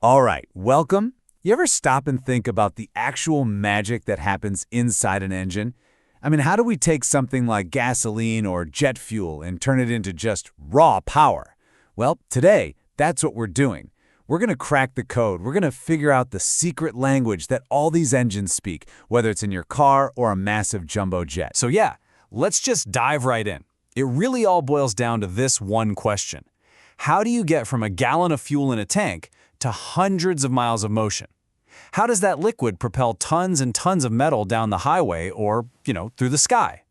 All right, welcome. You ever stop and think about the actual magic that happens inside an engine? I mean, how do we take something like gasoline or jet fuel and turn it into just raw power? Well, today, that's what we're doing. We're going to crack the code. We're going to figure out the secret language that all these engines speak, whether it's in your car or a massive jumbo jet. So yeah, let's just dive right in. It really all boils down to this one question. How do you get from a gallon of fuel in a tank to hundreds of miles of motion? How does that liquid propel tons and tons of metal down the highway or, through the sky?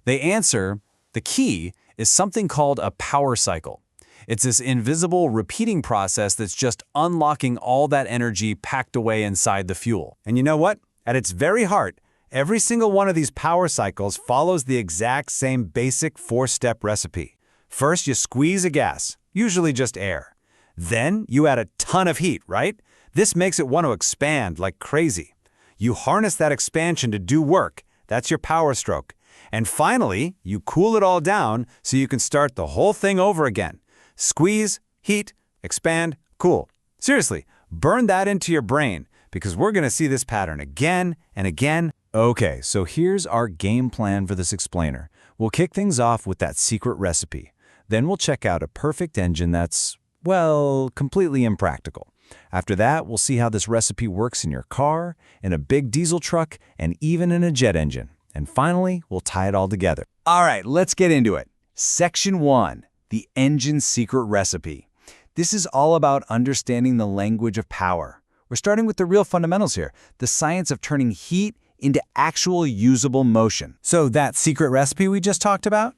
The answer, the key, is something called a power cycle. It's this invisible repeating process that's just unlocking all that energy packed away inside the fuel. And you know what? At its very heart, every single one of these power cycles follows the exact same basic four-step recipe. First, you squeeze a gas, usually just air. Then, you add a ton of heat, right? This makes it want to expand like crazy. You harness that expansion to do work. That's your power stroke. And finally, you cool it all down so you can start the whole thing over again. Squeeze, heat, expand, cool. Seriously, burn that into your brain because we're going to see this pattern again and again. Okay, so here's our game plan for this explainer. We'll kick things off with that secret recipe. Then we'll check out a perfect engine that's, well, completely impractical. After that, we'll see how this recipe works in your car, in a big diesel truck, and even in a jet engine. And finally, we'll tie it all together. All right, let's get into it. Section 1. The engine's secret recipe. This is all about understanding the language of power. We're starting with the real fundamentals here, the science of turning heat into actual usable motion. So that secret recipe we just talked about?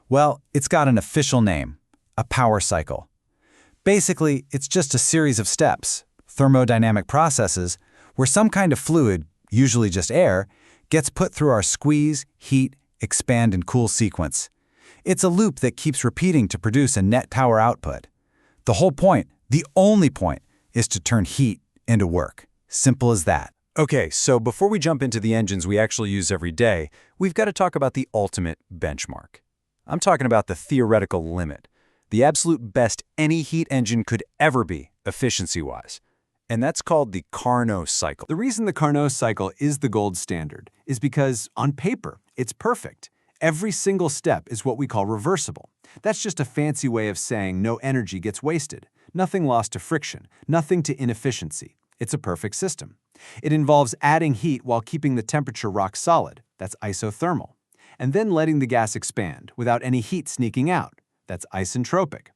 Well, it's got an official name, a power cycle. Basically, it's just a series of steps, thermodynamic processes, where some kind of fluid, usually just air, gets put through our squeeze, heat, expand, and cool sequence. It's a loop that keeps repeating to produce a net power output. The whole point, the only point, is to turn heat into work. Simple as that. Okay, so before we jump into the engines we actually use every day, we've got to talk about the ultimate benchmark. I'm talking about the theoretical limit, the absolute best any heat engine could ever be, efficiency-wise. And that's called the Carnot cycle. The reason the Carnot cycle is the gold standard is because, on paper, it's perfect. Every single step is what we call reversible. That's just a fancy way of saying no energy gets wasted, nothing lost to friction, nothing to inefficiency. It's a perfect system. It involves adding heat while keeping the temperature rock solid, that's isothermal, and then letting the gas expand without any heat sneaking out, that's isentropic.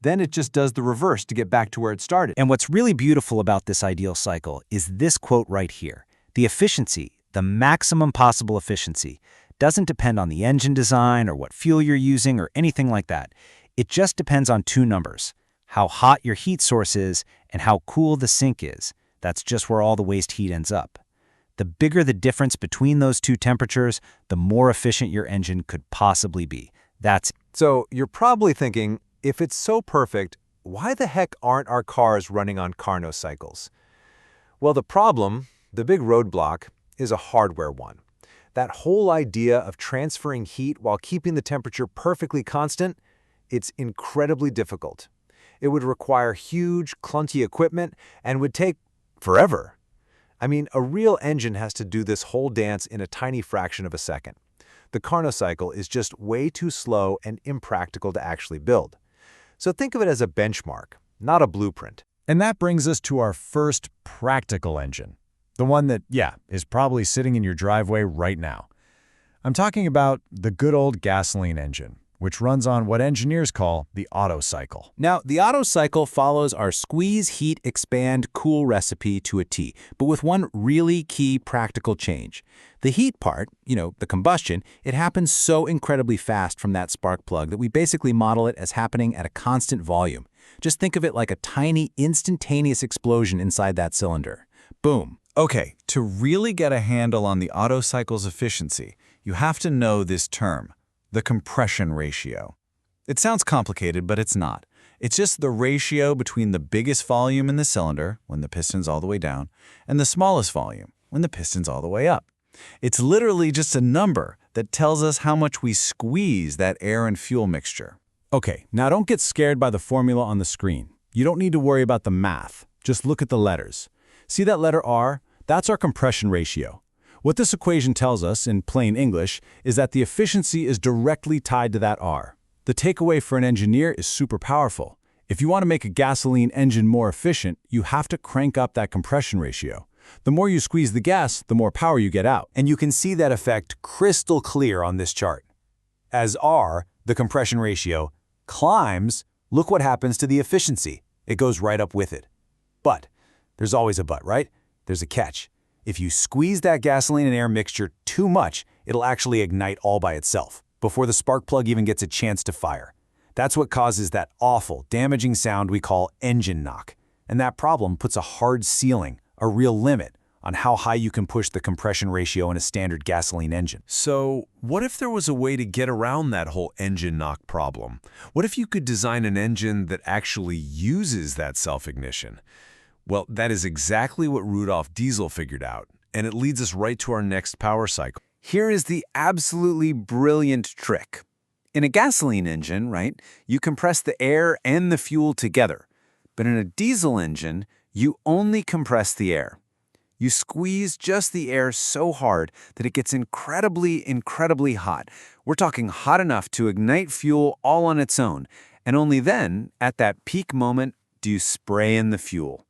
Then it just does the reverse to get back to where it started. And what's really beautiful about this ideal cycle is this quote right here. The efficiency, the maximum possible efficiency, doesn't depend on the engine design or what fuel you're using or anything like that. It just depends on two numbers, how hot your heat source is and how cool the sink is. That's just where all the waste heat ends up. The bigger the difference between those two temperatures, the more efficient your engine could possibly be. That's it. So you're probably thinking, if it's so perfect, why the heck aren't our cars running on Carnot cycles? Well, the problem, the big roadblock, is a hardware one. That whole idea of transferring heat while keeping the temperature perfectly constant, it's incredibly difficult. It would require huge, clunky equipment and would take forever. I mean, a real engine has to do this whole dance in a tiny fraction of a second. The Carnot cycle is just way too slow and impractical to actually build. So think of it as a benchmark, not a blueprint. And that brings us to our first practical engine. The one that, is probably sitting in your driveway right now. I'm talking about the good old gasoline engine, which runs on what engineers call the Otto Cycle. Now, the Otto Cycle follows our squeeze, heat, expand, cool recipe to a T, but with one really key practical change. The heat part, the combustion, it happens so incredibly fast from that spark plug that we basically model it as happening at a constant volume. Just think of it like a tiny, instantaneous explosion inside that cylinder. Boom. Okay, to really get a handle on the Otto Cycle's efficiency, you have to know this term, the compression ratio. It sounds complicated, but it's not. It's just the ratio between the biggest volume in the cylinder, when the piston's all the way down, and the smallest volume, when the piston's all the way up. It's literally just a number that tells us how much we squeeze that air and fuel mixture. Okay, now don't get scared by the formula on the screen. You don't need to worry about the math. Just look at the letters. See that letter R? That's our compression ratio. What this equation tells us, in plain English, is that the efficiency is directly tied to that R. The takeaway for an engineer is super powerful. If you want to make a gasoline engine more efficient, you have to crank up that compression ratio. The more you squeeze the gas, the more power you get out. And you can see that effect crystal clear on this chart. As R, the compression ratio, climbs, look what happens to the efficiency. It goes right up with it. But, there's always a but, right? There's a catch. If you squeeze that gasoline and air mixture too much, it'll actually ignite all by itself, before the spark plug even gets a chance to fire. That's what causes that awful, damaging sound we call engine knock. And that problem puts a hard ceiling, a real limit, on how high you can push the compression ratio in a standard gasoline engine. So, what if there was a way to get around that whole engine knock problem? What if you could design an engine that actually uses that self-ignition? Well, that is exactly what Rudolf Diesel figured out, and it leads us right to our next power cycle. Here is the absolutely brilliant trick. In a gasoline engine, right, you compress the air and the fuel together. But in a diesel engine, you only compress the air. You squeeze just the air so hard that it gets incredibly, incredibly hot. We're talking hot enough to ignite fuel all on its own. And only then, at that peak moment, do you spray in the fuel.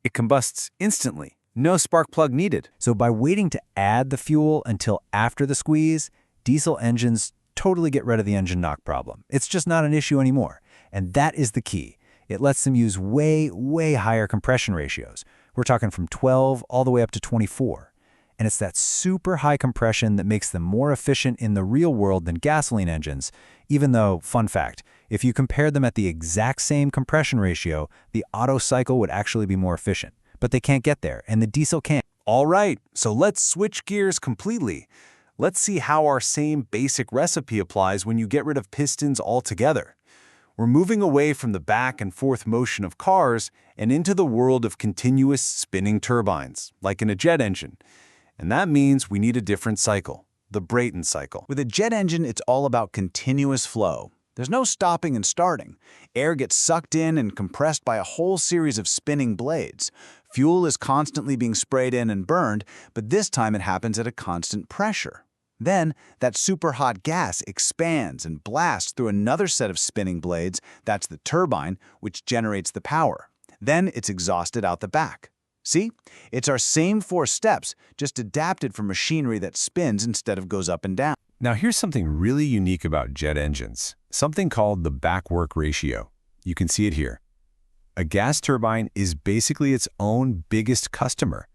It combusts instantly. No spark plug needed. So by waiting to add the fuel until after the squeeze, diesel engines totally get rid of the engine knock problem. It's just not an issue anymore. And that is the key. It lets them use way, way higher compression ratios. We're talking from 12 all the way up to 24. And it's that super high compression that makes them more efficient in the real world than gasoline engines, even though, fun fact, if you compare them at the exact same compression ratio, the Otto Cycle would actually be more efficient. But they can't get there, and the diesel can't. All right, so let's switch gears completely. Let's see how our same basic recipe applies when you get rid of pistons altogether. We're moving away from the back and forth motion of cars and into the world of continuous spinning turbines, like in a jet engine. And that means we need a different cycle, the Brayton cycle. With a jet engine, it's all about continuous flow. There's no stopping and starting. Air gets sucked in and compressed by a whole series of spinning blades. Fuel is constantly being sprayed in and burned, but this time it happens at a constant pressure. Then, that super hot gas expands and blasts through another set of spinning blades, that's the turbine, which generates the power. Then it's exhausted out the back. See? It's our same 4 steps, just adapted for machinery that spins instead of goes up and down. Now here's something really unique about jet engines, something called the back-work ratio. You can see it here. A gas turbine is basically its own biggest customer.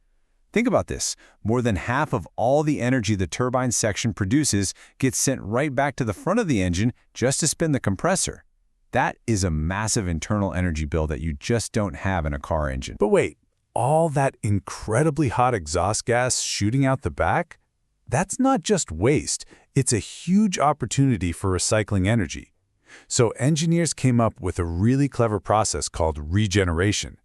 Think about this. More than half of all the energy the turbine section produces gets sent right back to the front of the engine just to spin the compressor. That is a massive internal energy bill that you just don't have in a car engine. But wait, all that incredibly hot exhaust gas shooting out the back? That's not just waste, it's a huge opportunity for recycling energy. So engineers came up with a really clever process called regeneration.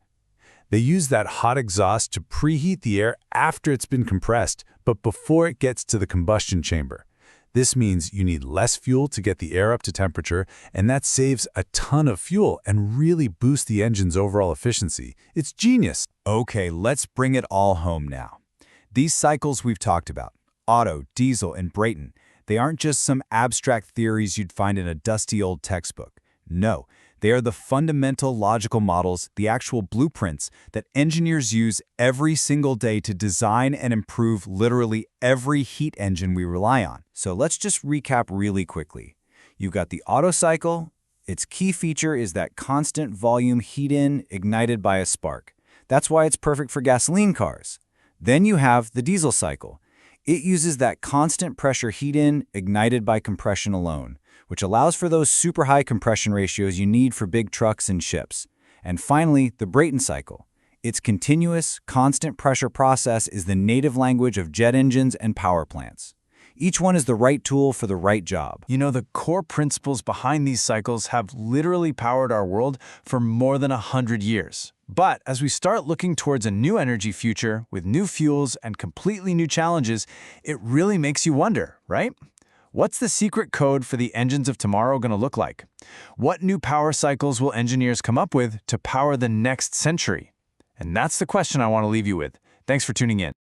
They use that hot exhaust to preheat the air after it's been compressed, but before it gets to the combustion chamber. This means you need less fuel to get the air up to temperature, and that saves a ton of fuel and really boosts the engine's overall efficiency. It's genius. Okay, let's bring it all home now. These cycles we've talked about, Otto, Diesel, and Brayton, they aren't just some abstract theories you'd find in a dusty old textbook. No, they are the fundamental logical models, the actual blueprints that engineers use every single day to design and improve literally every heat engine we rely on. So let's just recap really quickly. You've got the Otto cycle. Its key feature is that constant volume heat-in ignited by a spark. That's why it's perfect for gasoline cars. Then you have the diesel cycle. It uses that constant pressure heat-in ignited by compression alone, which allows for those super high compression ratios you need for big trucks and ships. And finally, the Brayton cycle. Its continuous, constant pressure process is the native language of jet engines and power plants. Each one is the right tool for the right job. You know, the core principles behind these cycles have literally powered our world for more than 100 years. But as we start looking towards a new energy future with new fuels and completely new challenges, it really makes you wonder, right? What's the secret code for the engines of tomorrow going to look like? What new power cycles will engineers come up with to power the next century? And that's the question I want to leave you with. Thanks for tuning in.